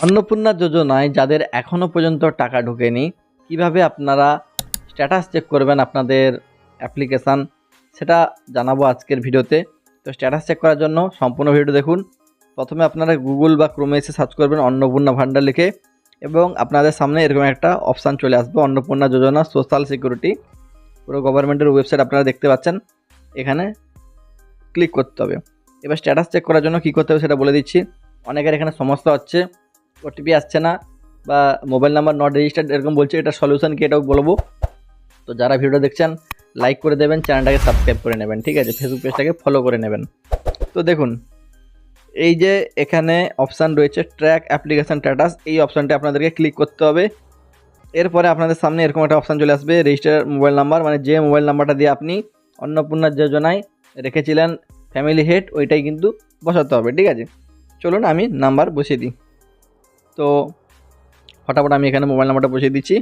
অন্নপূর্ণা যোজনায় যাদের এখনও পর্যন্ত টাকা ঢোকেনি, কিভাবে আপনারা স্ট্যাটাস চেক করবেন আপনাদের অ্যাপ্লিকেশান, সেটা জানাবো আজকের ভিডিওতে। তো স্ট্যাটাস চেক করার জন্য সম্পূর্ণ ভিডিও দেখুন। প্রথমে আপনারা গুগল বা ক্রোমে এসে সার্চ করবেন অন্নপূর্ণা ভান্ডার লিখে, এবং আপনাদের সামনে এরকম একটা অপশান চলে আসবে, অন্নপূর্ণা যোজনা সোশ্যাল সিকিউরিটি। পুরো গভর্নমেন্টের ওয়েবসাইট আপনারা দেখতে পাচ্ছেন, এখানে ক্লিক করতে হবে। এবার স্ট্যাটাস চেক করার জন্য কী করতে হবে সেটা বলে দিচ্ছি। অনেকের এখানে সমস্যা হচ্ছে, ওটিপি আসছে না বা মোবাইল নাম্বার নট রেজিস্টার্ড এরকম বলছে। এটা সলিউশন কি এটাও বলবো। তো যারা ভিডিও দেখছেন লাইক করে দেবেন, চ্যানেলটাকে সাবস্ক্রাইব করে নেবেন, ঠিক আছে, ফেসবুক পেজটাকে ফলো করে নেবেন। তো দেখুন, এই যে এখানে অপশান রয়েছে ট্র্যাক অ্যাপ্লিকেশান স্ট্যাটাস, এই অপশানটা আপনাদেরকে ক্লিক করতে হবে। এরপরে আপনাদের সামনে এরকম একটা অপশান চলে আসবে রেজিস্টার মোবাইল নাম্বার, মানে যে মোবাইল নাম্বারটা দিয়ে আপনি অন্নপূর্ণা যোজনায় রেখেছিলেন ফ্যামিলি হেড, ওইটাই কিন্তু বসাতে হবে, ঠিক আছে। চলুন আমি নাম্বার বসিয়ে দিই। তো ফটাফট আমি এখানে মোবাইল নাম্বারটা বসিয়ে দিচ্ছি।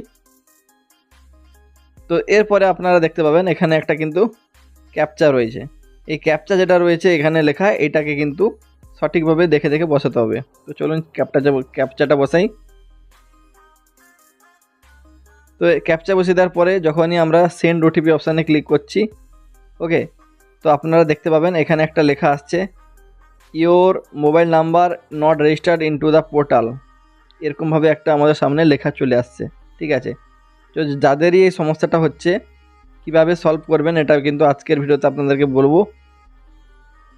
তো এরপরে আপনারা দেখতে পাবেন এখানে একটা কিন্তু ক্যাপচা রয়েছে। এই ক্যাপচা যেটা রয়েছে এখানে লেখা, এটাকে কিন্তু সঠিকভাবে দেখে দেখে বসাতে হবে। তো চলুন ক্যাপচাটা বসাই। তো ক্যাপচা বসিয়ে দেওয়ার পরে যখনই আমরা সেন্ড ওটিপি অপশানে ক্লিক করছি, ওকে, তো আপনারা দেখতে পাবেন এখানে একটা লেখা আসছে your mobile number not registered into the portal, এরকমভাবে একটা আমাদের সামনে লেখা চলে আসছে, ঠিক আছে। তো যাদেরই এই সমস্যাটা হচ্ছে কিভাবে সলভ করবেন এটা কিন্তু আজকের ভিডিওতে আপনাদেরকে বলবো।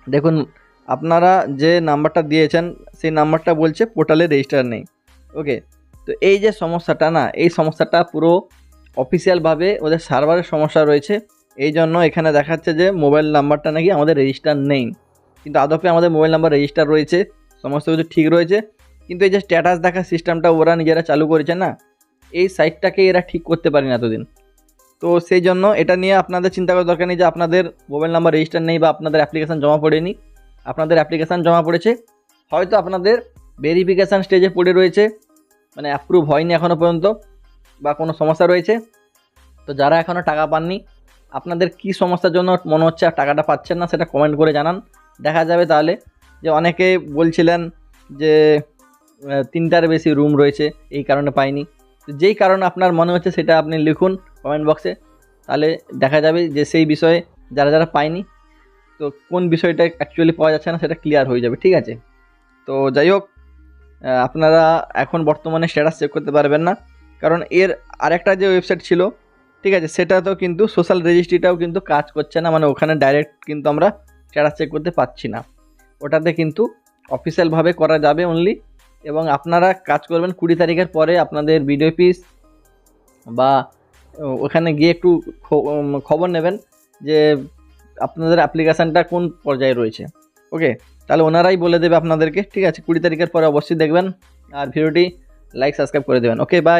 দেখুন, আপনারা যে নাম্বারটা দিয়েছেন সেই নাম্বারটা বলছে পোর্টালে রেজিস্টার নেই, ওকে। তো এই যে সমস্যাটা না, এই সমস্যাটা পুরো অফিসিয়ালভাবে ওদের সার্ভারের সমস্যা রয়েছে। এই জন্য এখানে দেখাচ্ছে যে মোবাইল নাম্বারটা নাকি আমাদের রেজিস্টার নেই, কিন্তু আদপে আমাদের মোবাইল নাম্বার রেজিস্টার রয়েছে, সমস্ত কিছু ঠিক রয়েছে। কিন্তু এই যে স্ট্যাটাস দেখার সিস্টেমটা ওরা নিজেরা চালু করেছে না, এই সাইটটাকে এরা ঠিক করতে পারেনি এতদিন। তো সেই জন্য এটা নিয়ে আপনাদের চিন্তা করার দরকার নেই যে আপনাদের মোবাইল নাম্বার রেজিস্টার নেই বা আপনাদের অ্যাপ্লিকেশান জমা পড়েনি। আপনাদের অ্যাপ্লিকেশান জমা পড়েছে, হয়তো আপনাদের ভেরিফিকেশান স্টেজে পড়ে রয়েছে, মানে অ্যাপ্রুভ হয়নি এখনও পর্যন্ত, বা কোনো সমস্যা রয়েছে। তো যারা এখনও টাকা পাননি, আপনাদের কি সমস্যার জন্য মনে হচ্ছে আর টাকাটা পাচ্ছেন না সেটা কমেন্ট করে জানান। দেখা যাবে তাহলে যে অনেকে বলছিলেন যে 3টার বেশি রুম রয়েছে এই কারণে পাইনি। তো যেই কারণে আপনার মনে হচ্ছে সেটা আপনি লিখুন কমেন্ট বক্সে, তাহলে দেখা যাবে যে সেই বিষয়ে যারা যারা পায়নি, তো কোন বিষয়টা অ্যাকচুয়ালি পাওয়া যাচ্ছে না সেটা ক্লিয়ার হয়ে যাবে, ঠিক আছে। তো যাই হোক, আপনারা এখন বর্তমানে স্ট্যাটাস চেক করতে পারবেন না, কারণ এর আরেকটা যে ওয়েবসাইট ছিল, ঠিক আছে, সেটাতেও কিন্তু সোশ্যাল রেজিস্ট্রিটাও কিন্তু কাজ করছে না, মানে ওখানে ডাইরেক্ট কিন্তু আমরা স্ট্যাটাস চেক করতে পারছি না। ওটাতে কিন্তু অফিসিয়ালভাবে করা যাবে অনলি, এবং আপনারা কাজ করবেন 20 তারিখের পরে আপনাদের বিডিও অফিস বা ওখানে গিয়ে একটু খবর নেবেন যে আপনাদের অ্যাপ্লিকেশানটা কোন পর্যায়ে রয়েছে, ওকে। তাহলে ওনারাই বলে দেবে আপনাদেরকে, ঠিক আছে। 20 তারিখের পরে অবশ্যই দেখবেন, আর ভিডিওটি লাইক সাবস্ক্রাইব করে দেবেন, ওকে, বাই।